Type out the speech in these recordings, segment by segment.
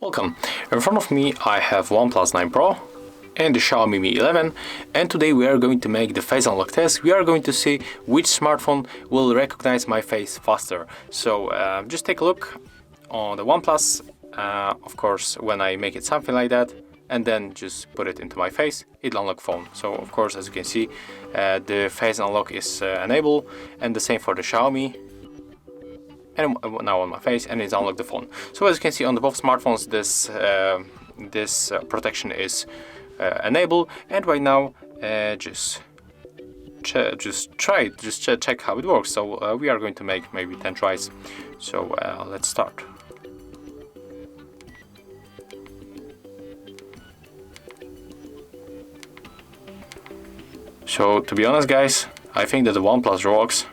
Welcome. In front of me I have OnePlus 9 Pro and the Xiaomi Mi 11, and today we are going to make the face unlock test. We are going to see which smartphone will recognize my face faster. So just take a look on the OnePlus, of course, when I make it something like that, and then just put it into my face, it'll unlock phone. So of course, as you can see, the face unlock is enabled, and the same for the Xiaomi. And now on my face, and it's unlocked the phone. So as you can see on the both smartphones, this protection is enabled. And right now, just check how it works. So we are going to make maybe 10 tries. So let's start. So to be honest, guys, I think that the OnePlus rocks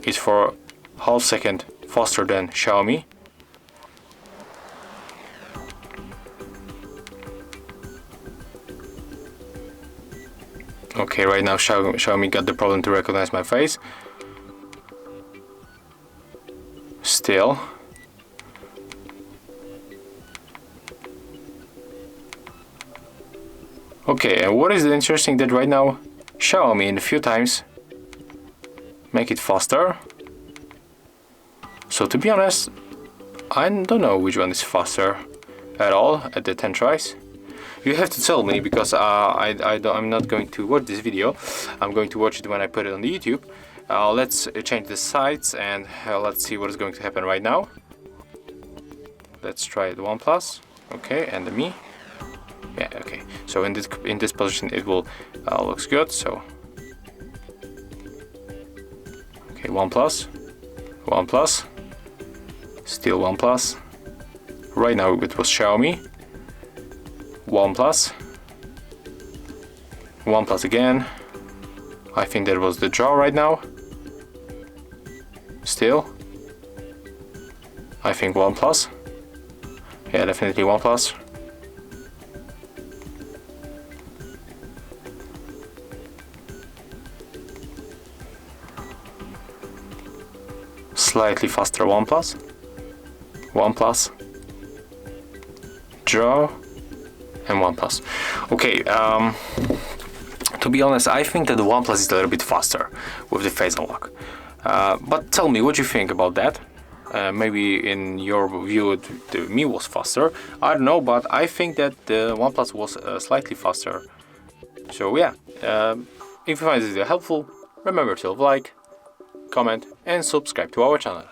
is for half second faster than Xiaomi. Okay, right now Xiaomi got the problem to recognize my face. Still. Okay, and what is interesting that right now Xiaomi in a few times make it faster. So to be honest, I don't know which one is faster at all at the 10 tries. You have to tell me, because I'm not going to watch this video. I'm going to watch it when I put it on the YouTube. Let's change the sides and let's see what is going to happen right now. Let's try the OnePlus, okay, and the Mi. Yeah, okay. So in this position it will looks good. So okay, OnePlus. Still OnePlus. Right now it was Xiaomi. OnePlus again. I think that was the draw right now. Still. I think OnePlus. Yeah, definitely OnePlus. Slightly faster OnePlus. Draw, and OnePlus. Okay, to be honest, I think that the OnePlus is a little bit faster with the face unlock. But tell me what you think about that. Maybe in your view the Mi was faster. I don't know, but I think that the OnePlus was slightly faster. So yeah, if you find this video helpful, remember to like, comment and subscribe to our channel.